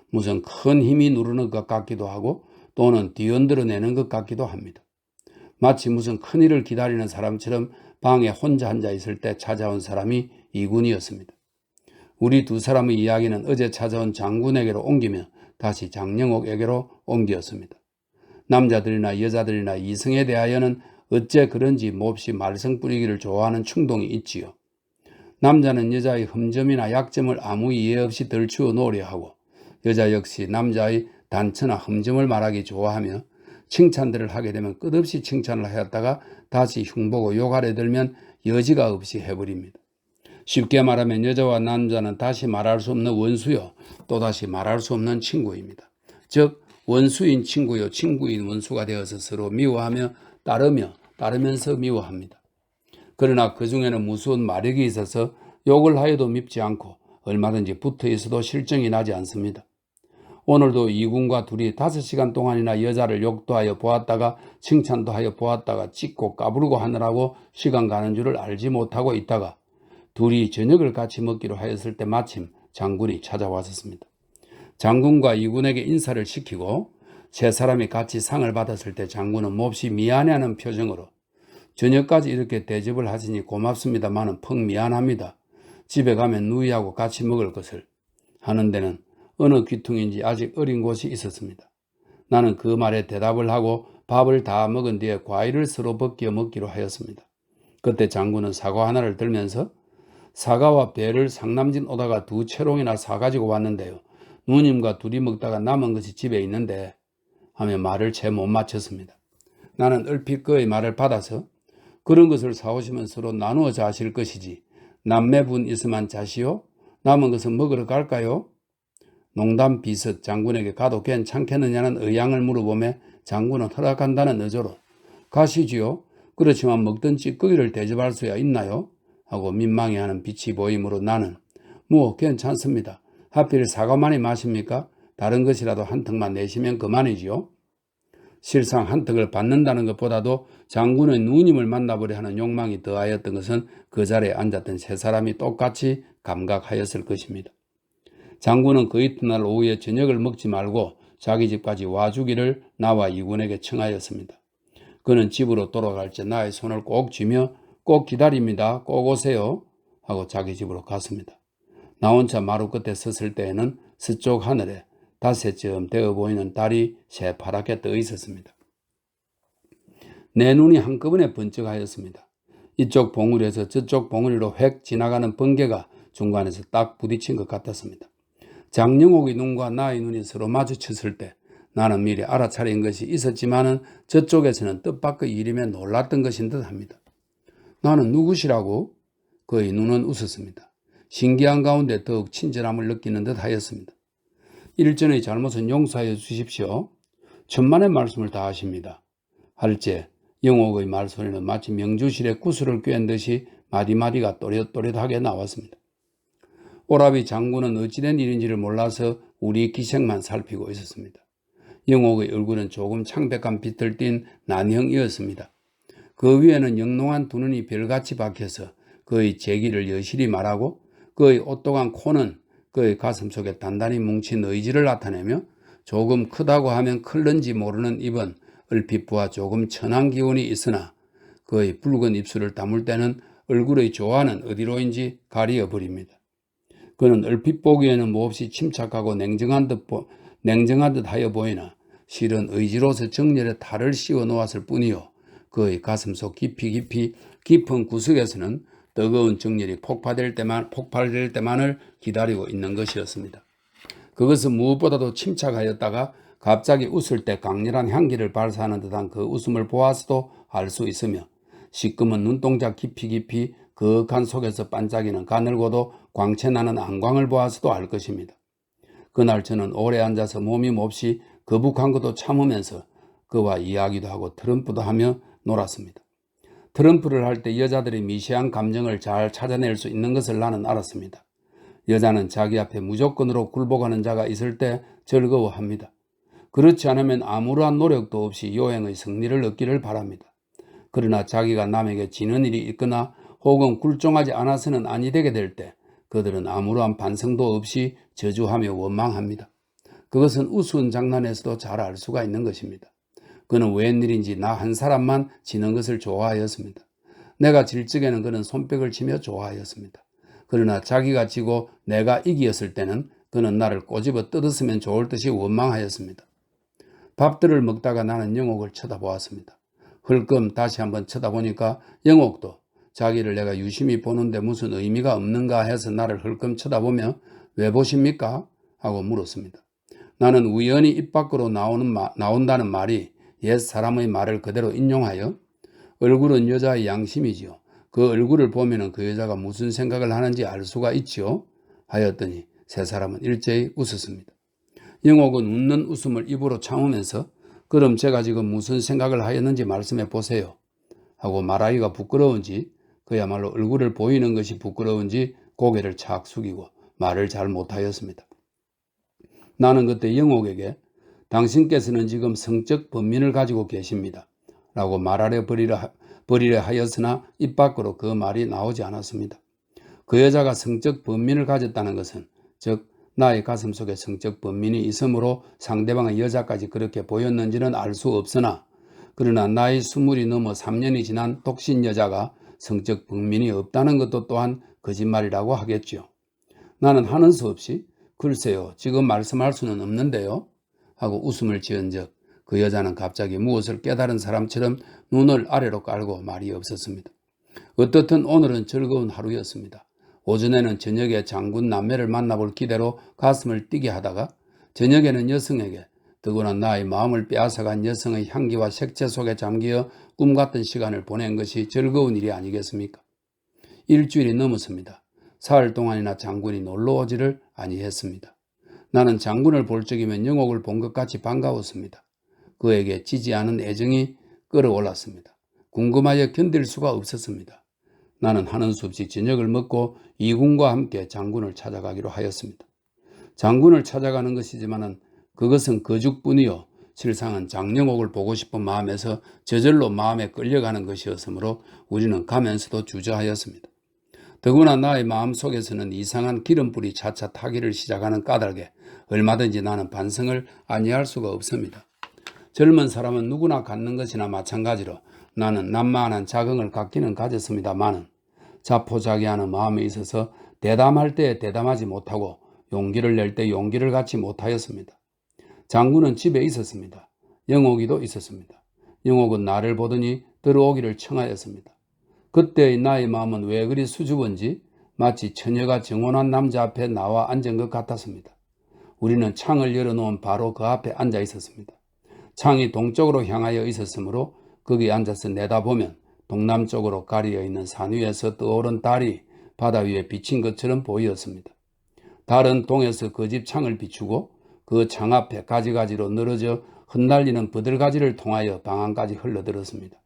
무슨 큰 힘이 누르는 것 같기도 하고 또는 뒤흔들어내는 것 같기도 합니다. 마치 무슨 큰일을 기다리는 사람처럼 방에 혼자 앉아 있을 때 찾아온 사람이 이군이었습니다. 우리 두 사람의 이야기는 어제 찾아온 장군에게로 옮기며 다시 장영옥에게로 옮겼습니다. 남자들이나 여자들이나 이성에 대하여는 어째 그런지 몹시 말썽 뿌리기를 좋아하는 충동이 있지요. 남자는 여자의 흠점이나 약점을 아무 이해 없이 덜치워 놓으려 하고 여자 역시 남자의 단처나 흠점을 말하기 좋아하며 칭찬들을 하게 되면 끝없이 칭찬을 하였다가 다시 흉보고 욕하려 들면 여지가 없이 해버립니다. 쉽게 말하면 여자와 남자는 다시 말할 수 없는 원수요 또다시 말할 수 없는 친구입니다. 즉 원수인 친구요 친구인 원수가 되어서 서로 미워하며 따르면서 미워합니다. 그러나 그 중에는 무서운 마력이 있어서 욕을 하여도 밉지 않고 얼마든지 붙어 있어도 실정이 나지 않습니다. 오늘도 이군과 둘이 5시간 동안이나 여자를 욕도 하여 보았다가 칭찬도 하여 보았다가 찢고 까부르고 하느라고 시간 가는 줄을 알지 못하고 있다가 둘이 저녁을 같이 먹기로 하였을 때 마침 장군이 찾아왔었습니다. 장군과 이군에게 인사를 시키고 세 사람이 같이 상을 받았을 때 장군은 몹시 미안해하는 표정으로 저녁까지 이렇게 대접을 하시니 고맙습니다마는 퍽 미안합니다. 집에 가면 누이하고 같이 먹을 것을 하는 데는 어느 귀퉁인지 아직 어린 곳이 있었습니다. 나는 그 말에 대답을 하고 밥을 다 먹은 뒤에 과일을 서로 벗겨 먹기로 하였습니다. 그때 장군은 사과 하나를 들면서 사과와 배를 상남진 오다가 두 채롱이나 사가지고 왔는데요. 누님과 둘이 먹다가 남은 것이 집에 있는데 하며 말을 채 못 마쳤습니다. 나는 얼핏 그의 말을 받아서 그런 것을 사오시면 서로 나누어 자실 것이지 남매분 있으면 자시오? 남은 것은 먹으러 갈까요? 농담 비슷 장군에게 가도 괜찮겠느냐는 의향을 물어보며 장군은 허락한다는 의조로 가시지요. 그렇지만 먹던 찌꺼기를 대접할 수야 있나요? 하고 민망해하는 빛이 보이므로 나는 뭐 괜찮습니다. 하필 사과만이 마십니까? 다른 것이라도 한 턱만 내시면 그만이지요. 실상 한 턱을 받는다는 것보다도 장군의 누님을 만나보려 하는 욕망이 더하였던 것은 그 자리에 앉았던 세 사람이 똑같이 감각하였을 것입니다. 장군은 그 이튿날 오후에 저녁을 먹지 말고 자기 집까지 와주기를 나와 이군에게 청하였습니다. 그는 집으로 돌아갈 때 나의 손을 꼭 쥐며 꼭 기다립니다. 꼭 오세요. 하고 자기 집으로 갔습니다. 나 혼자 마루 끝에 섰을 때에는 서쪽 하늘에 닷새쯤 되어 보이는 달이 새파랗게 떠 있었습니다. 내 눈이 한꺼번에 번쩍하였습니다. 이쪽 봉우리에서 저쪽 봉우리로 획 지나가는 번개가 중간에서 딱 부딪힌 것 같았습니다. 장영옥의 눈과 나의 눈이 서로 마주쳤을 때 나는 미리 알아차린 것이 있었지만은 저쪽에서는 뜻밖의 일임에 놀랐던 것인 듯 합니다. 나는 누구시라고? 그의 눈은 웃었습니다. 신기한 가운데 더욱 친절함을 느끼는 듯 하였습니다. 일전의 잘못은 용서하여 주십시오. 천만의 말씀을 다 하십니다. 할제 영옥의 말소리는 마치 명주실에 구슬을 꿰은 듯이 마디마디가 또렷또렷하게 나왔습니다. 오라비 장군은 어찌된 일인지를 몰라서 우리 기색만 살피고 있었습니다. 영옥의 얼굴은 조금 창백한 빛을 띤 난형이었습니다. 그 위에는 영롱한 두 눈이 별같이 박혀서 그의 재기를 여실히 말하고 그의 오똑한 코는 그의 가슴 속에 단단히 뭉친 의지를 나타내며 조금 크다고 하면 클는지 모르는 입은 얼핏 보아 조금 천한 기운이 있으나 그의 붉은 입술을 다물 때는 얼굴의 조화는 어디로인지 가리어 버립니다. 그는 얼핏 보기에는 몹시 침착하고 냉정한 듯 하여 보이나 실은 의지로서 정렬에 탈을 씌워 놓았을 뿐이요. 그의 가슴속 깊은 구석에서는 뜨거운 정열이 폭발될 때만을 기다리고 있는 것이었습니다. 그것은 무엇보다도 침착하였다가 갑자기 웃을 때 강렬한 향기를 발사하는 듯한 그 웃음을 보아서도 알 수 있으며 시꺼먼 눈동자 깊이 거악한 속에서 반짝이는 가늘고도 광채나는 안광을 보아서도 알 것입니다. 그날 저는 오래 앉아서 몸이 몹시 거북한 것도 참으면서 그와 이야기도 하고 트럼프도 하며 놀았습니다. 트럼프를 할 때 여자들이 미세한 감정을 잘 찾아낼 수 있는 것을 나는 알았습니다. 여자는 자기 앞에 무조건으로 굴복하는 자가 있을 때 즐거워합니다. 그렇지 않으면 아무러한 노력도 없이 요행의 승리를 얻기를 바랍니다. 그러나 자기가 남에게 지는 일이 있거나 혹은 굴종하지 않아서는 아니 되게 될 때 그들은 아무러한 반성도 없이 저주하며 원망합니다. 그것은 우스운 장난에서도 잘 알 수가 있는 것입니다. 그는 웬일인지 나 한 사람만 지는 것을 좋아하였습니다. 내가 질 적에는 그는 손뼉을 치며 좋아하였습니다. 그러나 자기가 지고 내가 이기었을 때는 그는 나를 꼬집어 뜯었으면 좋을 듯이 원망하였습니다. 밥들을 먹다가 나는 영옥을 쳐다보았습니다. 흘끔 다시 한번 쳐다보니까 영옥도 자기를 내가 유심히 보는데 무슨 의미가 없는가 해서 나를 흘끔 쳐다보며 왜 보십니까? 하고 물었습니다. 나는 우연히 입 밖으로 나온다는 말이 옛 사람의 말을 그대로 인용하여 얼굴은 여자의 양심이지요. 그 얼굴을 보면 그 여자가 무슨 생각을 하는지 알 수가 있지요. 하였더니 세 사람은 일제히 웃었습니다. 영옥은 웃는 웃음을 입으로 참으면서 그럼 제가 지금 무슨 생각을 하였는지 말씀해 보세요. 하고 말하기가 부끄러운지 그야말로 얼굴을 보이는 것이 부끄러운지 고개를 착 숙이고 말을 잘 못하였습니다. 나는 그때 영옥에게 당신께서는 지금 성적 번민을 가지고 계십니다. 라고 말하려 버리려 하였으나 입 밖으로 그 말이 나오지 않았습니다. 그 여자가 성적 번민을 가졌다는 것은 즉 나의 가슴 속에 성적 번민이 있으므로 상대방의 여자까지 그렇게 보였는지는 알 수 없으나 그러나 나이 20이 넘어 3년이 지난 독신 여자가 성적 번민이 없다는 것도 또한 거짓말이라고 하겠죠. 나는 하는 수 없이 글쎄요 지금 말씀할 수는 없는데요 하고 웃음을 지은 적 그 여자는 갑자기 무엇을 깨달은 사람처럼 눈을 아래로 깔고 말이 없었습니다. 어떻든 오늘은 즐거운 하루였습니다. 오전에는 저녁에 장군 남매를 만나볼 기대로 가슴을 뛰게 하다가 저녁에는 여성에게 더구나 나의 마음을 빼앗아간 여성의 향기와 색채 속에 잠기어 꿈같은 시간을 보낸 것이 즐거운 일이 아니겠습니까? 일주일이 넘었습니다. 사흘 동안이나 장군이 놀러 오지를 아니했습니다. 나는 장군을 볼 적이면 영옥을 본 것 같이 반가웠습니다. 그에게 지지 않은 애정이 끌어올랐습니다. 궁금하여 견딜 수가 없었습니다. 나는 하는 수 없이 저녁을 먹고 이군과 함께 장군을 찾아가기로 하였습니다. 장군을 찾아가는 것이지만은 그것은 거죽뿐이요 실상은 장영옥을 보고 싶은 마음에서 저절로 마음에 끌려가는 것이었으므로 우리는 가면서도 주저하였습니다. 더구나 나의 마음속에서는 이상한 기름불이 차차 타기를 시작하는 까닭에 얼마든지 나는 반성을 아니할 수가 없습니다. 젊은 사람은 누구나 갖는 것이나 마찬가지로 나는 난만한 자긍을 갖기는 가졌습니다마는 자포자기하는 마음에 있어서 대담할 때 대담하지 못하고 용기를 낼 때 용기를 갖지 못하였습니다. 장군은 집에 있었습니다. 영옥이도 있었습니다. 영옥은 나를 보더니 들어오기를 청하였습니다. 그때의 나의 마음은 왜 그리 수줍은지 마치 처녀가 정혼한 남자 앞에 나와 앉은 것 같았습니다. 우리는 창을 열어놓은 바로 그 앞에 앉아 있었습니다. 창이 동쪽으로 향하여 있었으므로 거기 앉아서 내다보면 동남쪽으로 가리어 있는 산 위에서 떠오른 달이 바다 위에 비친 것처럼 보였습니다. 달은 동에서 그 집 창을 비추고 그 창 앞에 가지가지로 늘어져 흩날리는 버들가지를 통하여 방 안까지 흘러들었습니다.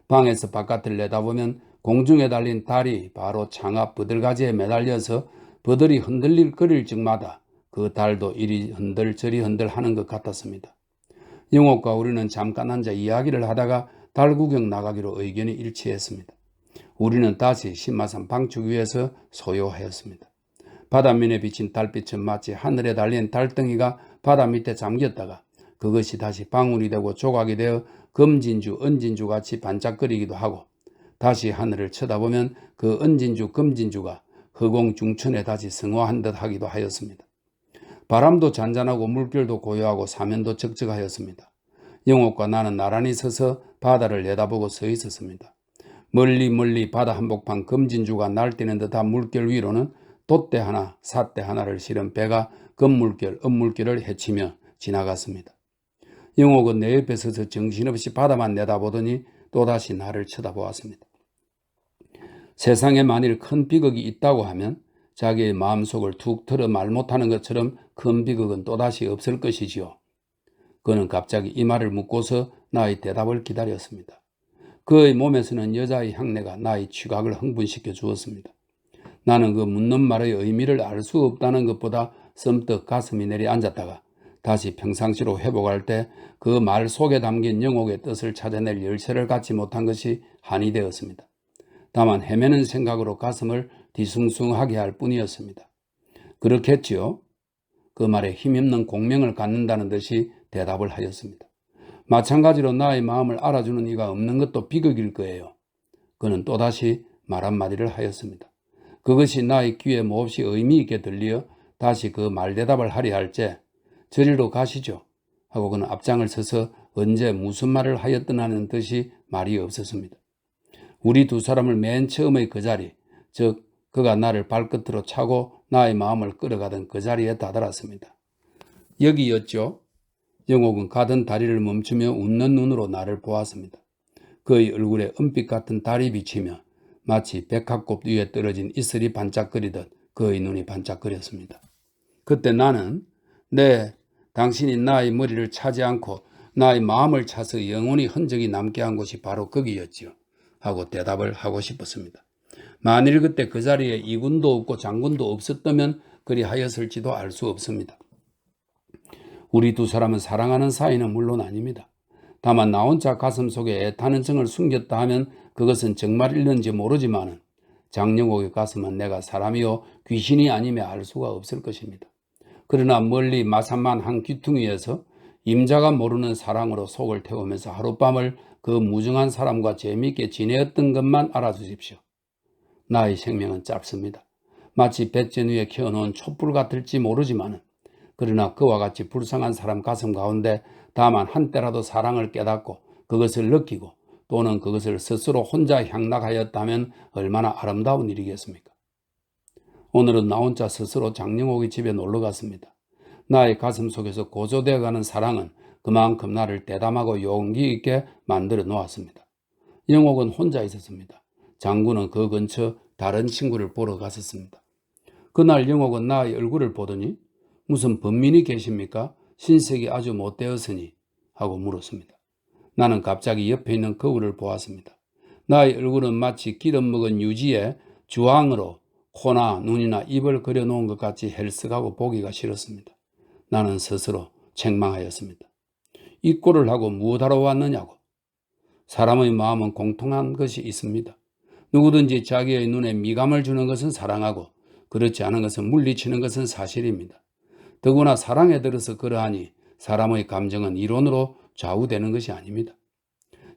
방에서 바깥을 내다보면 공중에 달린 달이 바로 창 앞 버들가지에 매달려서 버들이 흔들릴 적마다 그 달도 이리 흔들 저리 흔들 하는 것 같았습니다. 영옥과 우리는 잠깐 앉아 이야기를 하다가 달 구경 나가기로 의견이 일치했습니다. 우리는 다시 신마산 방축 위에서 소요하였습니다. 바닷면에 비친 달빛은 마치 하늘에 달린 달덩이가 바다 밑에 잠겼다가 그것이 다시 방울이 되고 조각이 되어 금진주, 은진주 같이 반짝거리기도 하고 다시 하늘을 쳐다보면 그 은진주, 금진주가 허공 중천에 다시 성화한 듯 하기도 하였습니다. 바람도 잔잔하고 물결도 고요하고 사면도 적적하였습니다. 영옥과 나는 나란히 서서 바다를 내다보고 서 있었습니다. 멀리 멀리 바다 한복판 금진주가 날뛰는 듯한 물결 위로는 돛대 하나, 삿대 하나를 실은 배가 금물결, 은물결을 헤치며 지나갔습니다. 영옥은 내 옆에 서서 정신없이 바다만 내다보더니 또다시 나를 쳐다보았습니다. 세상에 만일 큰 비극이 있다고 하면 자기의 마음속을 툭 털어 말 못하는 것처럼 큰 비극은 또다시 없을 것이지요. 그는 갑자기 이 말을 묻고서 나의 대답을 기다렸습니다. 그의 몸에서는 여자의 향내가 나의 취각을 흥분시켜 주었습니다. 나는 그 묻는 말의 의미를 알 수 없다는 것보다 섬뜩 가슴이 내려앉았다가 다시 평상시로 회복할 때 그 말 속에 담긴 영옥의 뜻을 찾아낼 열쇠를 갖지 못한 것이 한이 되었습니다. 다만 헤매는 생각으로 가슴을 뒤숭숭하게 할 뿐이었습니다. 그렇겠지요? 그 말에 힘없는 공명을 갖는다는 듯이 대답을 하였습니다. 마찬가지로 나의 마음을 알아주는 이가 없는 것도 비극일 거예요. 그는 또다시 말 한마디를 하였습니다. 그것이 나의 귀에 몹시 의미 있게 들리어 다시 그 말대답을 하려 할제 저리로 가시죠 하고 그는 앞장을 서서 언제 무슨 말을 하였더라는 듯이 말이 없었습니다. 우리 두 사람을 맨 처음의 그 자리, 즉 그가 나를 발끝으로 차고 나의 마음을 끌어가던 그 자리에 다다랐습니다. 여기였죠. 영옥은 가던 다리를 멈추며 웃는 눈으로 나를 보았습니다. 그의 얼굴에 은빛 같은 달이 비치며 마치 백합꽃 위에 떨어진 이슬이 반짝거리듯 그의 눈이 반짝거렸습니다. 그때 나는 네, 당신이 나의 머리를 차지 않고 나의 마음을 차서 영원히 흔적이 남게 한 곳이 바로 거기였지요. 하고 대답을 하고 싶었습니다. 만일 그때 그 자리에 이군도 없고 장군도 없었다면 그리 하였을지도 알 수 없습니다. 우리 두 사람은 사랑하는 사이는 물론 아닙니다. 다만 나 혼자 가슴 속에 애타는 정을 숨겼다 하면 그것은 정말일는지 모르지만 장영옥의 가슴은 내가 사람이요 귀신이 아님에 알 수가 없을 것입니다. 그러나 멀리 마산만 한 귀퉁이에서 임자가 모르는 사랑으로 속을 태우면서 하룻밤을 그 무정한 사람과 재미있게 지내었던 것만 알아주십시오. 나의 생명은 짧습니다. 마치 뱃전 위에 켜놓은 촛불 같을지 모르지만 그러나 그와 같이 불쌍한 사람 가슴 가운데 다만 한때라도 사랑을 깨닫고 그것을 느끼고 또는 그것을 스스로 혼자 향락하였다면 얼마나 아름다운 일이겠습니까? 오늘은 나 혼자 스스로 장영옥의 집에 놀러 갔습니다. 나의 가슴 속에서 고조되어가는 사랑은 그만큼 나를 대담하고 용기 있게 만들어 놓았습니다. 영옥은 혼자 있었습니다. 장군은 그 근처 다른 친구를 보러 갔었습니다. 그날 영옥은 나의 얼굴을 보더니 무슨 번민이 계십니까? 신색이 아주 못되었으니 하고 물었습니다. 나는 갑자기 옆에 있는 거울을 보았습니다. 나의 얼굴은 마치 기름 먹은 유지에 주황으로 코나 눈이나 입을 그려놓은 것 같이 헬쓱하고 보기가 싫었습니다. 나는 스스로 책망하였습니다. 이 꼴을 하고 무엇하러 왔느냐고. 사람의 마음은 공통한 것이 있습니다. 누구든지 자기의 눈에 미감을 주는 것은 사랑하고 그렇지 않은 것은 물리치는 것은 사실입니다. 더구나 사랑에 들어서 그러하니 사람의 감정은 이론으로 좌우되는 것이 아닙니다.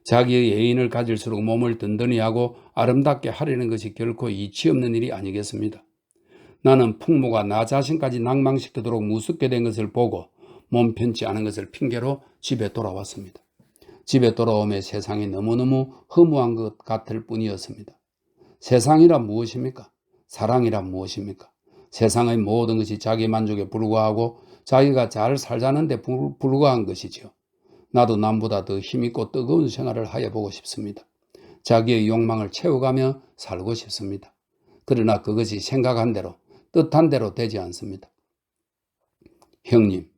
자기의 애인을 가질수록 몸을 든든히 하고 아름답게 하려는 것이 결코 이치 없는 일이 아니겠습니다. 나는 풍모가 나 자신까지 낭망시키도록 무섭게 된 것을 보고 몸 편치 않은 것을 핑계로 집에 돌아왔습니다. 집에 돌아오며 세상이 너무너무 허무한 것 같을 뿐이었습니다. 세상이란 무엇입니까? 사랑이란 무엇입니까? 세상의 모든 것이 자기 만족에 불과하고 자기가 잘 살자는 데 불과한 것이지요. 나도 남보다 더 힘있고 뜨거운 생활을 하여보고 싶습니다. 자기의 욕망을 채워가며 살고 싶습니다. 그러나 그것이 생각한 대로 뜻한 대로 되지 않습니다. 형님,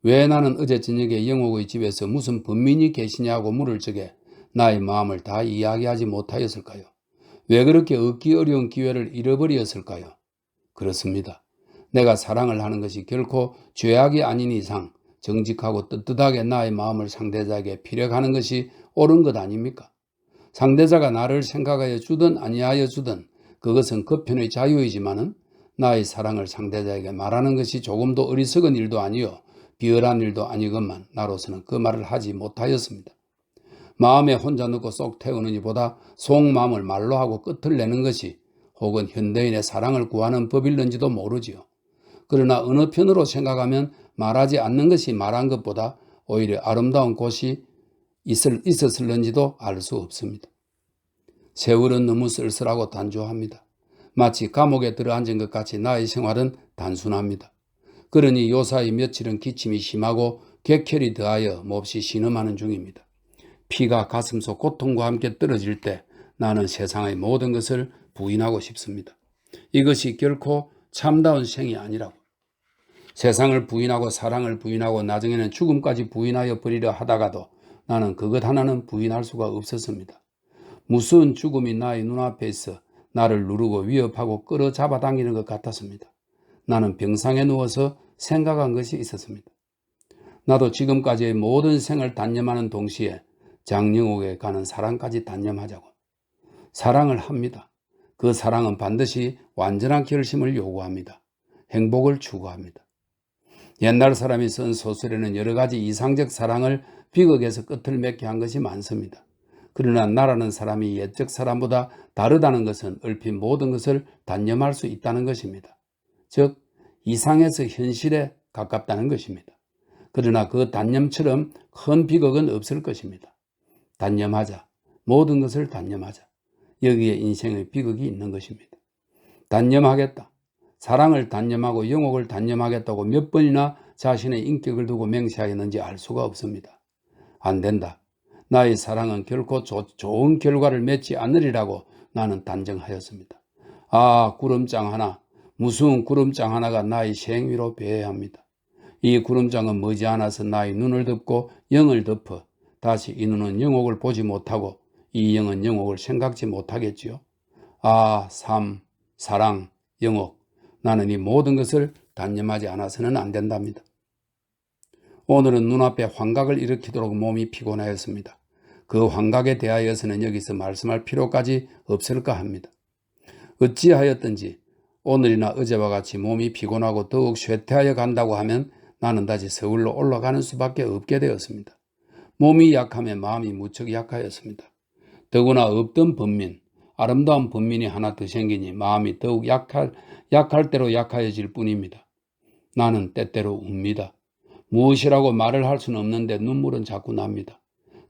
왜 나는 어제 저녁에 영옥의 집에서 무슨 번민이 계시냐고 물을 적에 나의 마음을 다 이야기하지 못하였을까요? 왜 그렇게 얻기 어려운 기회를 잃어버렸을까요? 그렇습니다. 내가 사랑을 하는 것이 결코 죄악이 아닌 이상 정직하고 떳떳하게 나의 마음을 상대자에게 피력하는 것이 옳은 것 아닙니까? 상대자가 나를 생각하여 주든 아니하여 주든 그것은 그 편의 자유이지만은 나의 사랑을 상대자에게 말하는 것이 조금도 어리석은 일도 아니요 비열한 일도 아니건만 나로서는 그 말을 하지 못하였습니다. 마음에 혼자 넣고 쏙 태우는 이보다 속마음을 말로 하고 끝을 내는 것이 혹은 현대인의 사랑을 구하는 법일는지도 모르지요. 그러나 어느 편으로 생각하면 말하지 않는 것이 말한 것보다 오히려 아름다운 곳이 있었을는지도 알 수 없습니다. 세월은 너무 쓸쓸하고 단조합니다. 마치 감옥에 들어앉은 것 같이 나의 생활은 단순합니다. 그러니 요사이 며칠은 기침이 심하고 객혈이 더하여 몹시 신음하는 중입니다. 피가 가슴속 고통과 함께 떨어질 때 나는 세상의 모든 것을 부인하고 싶습니다. 이것이 결코 참다운 생이 아니라고. 세상을 부인하고 사랑을 부인하고 나중에는 죽음까지 부인하여 버리려 하다가도 나는 그것 하나는 부인할 수가 없었습니다. 무서운 죽음이 나의 눈앞에 있어 나를 누르고 위협하고 끌어잡아 당기는 것 같았습니다. 나는 병상에 누워서 생각한 것이 있었습니다. 나도 지금까지의 모든 생을 단념하는 동시에 장영옥에 가는 사랑까지 단념하자고. 사랑을 합니다. 그 사랑은 반드시 완전한 결심을 요구합니다. 행복을 추구합니다. 옛날 사람이 쓴 소설에는 여러 가지 이상적 사랑을 비극에서 끝을 맺게 한 것이 많습니다. 그러나 나라는 사람이 옛적 사람보다 다르다는 것은 얼핏 모든 것을 단념할 수 있다는 것입니다. 즉 이상에서 현실에 가깝다는 것입니다. 그러나 그 단념처럼 큰 비극은 없을 것입니다. 단념하자. 모든 것을 단념하자. 여기에 인생의 비극이 있는 것입니다. 단념하겠다. 사랑을 단념하고 영옥을 단념하겠다고 몇 번이나 자신의 인격을 두고 맹세하였는지 알 수가 없습니다. 안 된다. 나의 사랑은 결코 좋은 결과를 맺지 않으리라고 나는 단정하였습니다. 아, 구름장 하나, 무서운 구름장 하나가 나의 생 위로 배어야 합니다. 이 구름장은 머지않아서 나의 눈을 덮고 영을 덮어 다시 이 눈은 영옥을 보지 못하고 이 영은 영옥을 생각지 못하겠지요. 아, 삶, 사랑, 영옥, 나는 이 모든 것을 단념하지 않아서는 안 된답니다. 오늘은 눈앞에 환각을 일으키도록 몸이 피곤하였습니다. 그 환각에 대하여서는 여기서 말씀할 필요까지 없을까 합니다. 어찌하였든지 오늘이나 어제와 같이 몸이 피곤하고 더욱 쇠퇴하여 간다고 하면 나는 다시 서울로 올라가는 수밖에 없게 되었습니다. 몸이 약하면 마음이 무척 약하였습니다. 더구나 없던 번민, 아름다운 번민이 하나 더 생기니 마음이 더욱 약할 대로 약하여질 뿐입니다. 나는 때때로 웁니다. 무엇이라고 말을 할 수는 없는데 눈물은 자꾸 납니다.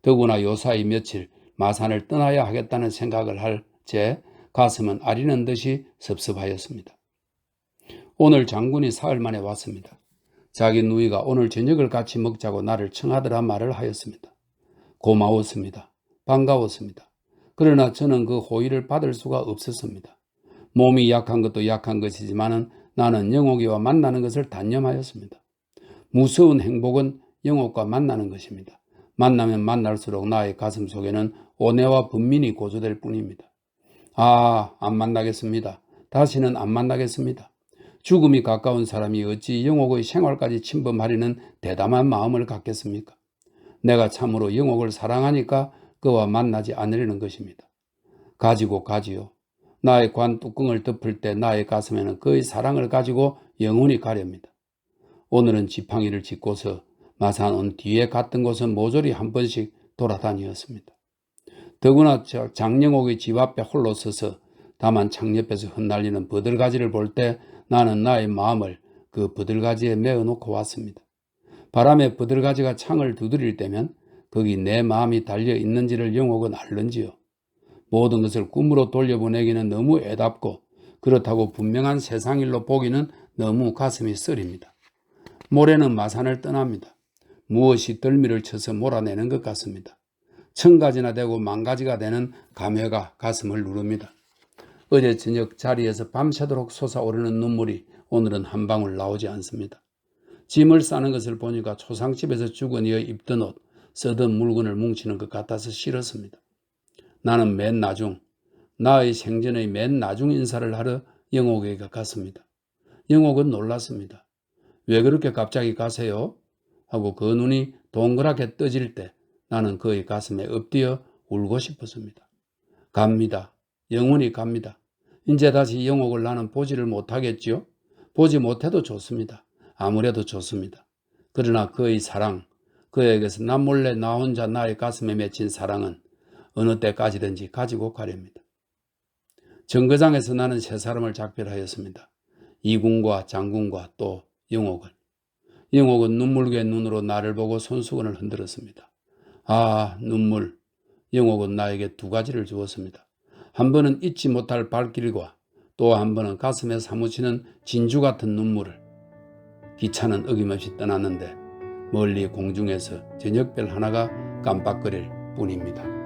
더구나 요사이 며칠 마산을 떠나야 하겠다는 생각을 할 제 가슴은 아리는 듯이 섭섭하였습니다. 오늘 장군이 사흘 만에 왔습니다. 자기 누이가 오늘 저녁을 같이 먹자고 나를 청하더라 말을 하였습니다. 고마웠습니다. 반가웠습니다. 그러나 저는 그 호의를 받을 수가 없었습니다. 몸이 약한 것도 약한 것이지만 나는 영옥이와 만나는 것을 단념하였습니다. 무서운 행복은 영옥과 만나는 것입니다. 만나면 만날수록 나의 가슴 속에는 온해와 분민이 고조될 뿐입니다. 안 만나겠습니다. 다시는 안 만나겠습니다. 죽음이 가까운 사람이 어찌 영옥의 생활까지 침범하려는 대담한 마음을 갖겠습니까? 내가 참으로 영옥을 사랑하니까 그와 만나지 않으려는 것입니다. 가지고 가지요. 나의 관 뚜껑을 덮을 때 나의 가슴에는 그의 사랑을 가지고 영원히 가렵니다. 오늘은 지팡이를 짚고서 마산 온 뒤에 갔던 곳은 모조리 한 번씩 돌아다녔습니다. 더구나 장영옥의 집 앞에 홀로 서서 다만 창 옆에서 흩날리는 버들가지를 볼 때 나는 나의 마음을 그 버들가지에 메어놓고 왔습니다. 바람에 버들가지가 창을 두드릴 때면 거기 내 마음이 달려 있는지를 영옥은 알는지요. 모든 것을 꿈으로 돌려보내기는 너무 애답고 그렇다고 분명한 세상일로 보기는 너무 가슴이 쓰립니다. 모레는 마산을 떠납니다. 무엇이 덜미를 쳐서 몰아내는 것 같습니다. 1000가지나 되고 10,000가지가 되는 감회가 가슴을 누릅니다. 어제 저녁 자리에서 밤새도록 솟아오르는 눈물이 오늘은 한 방울 나오지 않습니다. 짐을 싸는 것을 보니까 초상집에서 주거니어 입던 옷, 쓰던 물건을 뭉치는 것 같아서 싫었습니다. 나는 맨 나중, 나의 생전의 맨 나중 인사를 하러 영옥에게 갔습니다. 영옥은 놀랐습니다. 왜 그렇게 갑자기 가세요? 하고 그 눈이 동그랗게 떠질 때 나는 그의 가슴에 엎드려 울고 싶었습니다. 갑니다. 영원히 갑니다. 이제 다시 영옥을 나는 보지를 못하겠지요? 보지 못해도 좋습니다. 아무래도 좋습니다. 그러나 그의 사랑, 그에게서 나 몰래 나 혼자 나의 가슴에 맺힌 사랑은 어느 때까지든지 가지고 가렵니다. 정거장에서 나는 세 사람을 작별하였습니다. 이군과 장군과 또 영옥을. 영옥은 눈물개 눈으로 나를 보고 손수건을 흔들었습니다. 눈물. 영옥은 나에게 2가지를 주었습니다. 한 번은 잊지 못할 발길과 또 한 번은 가슴에 사무치는 진주 같은 눈물을. 기차는 어김없이 떠났는데 멀리 공중에서 저녁별 하나가 깜빡거릴 뿐입니다.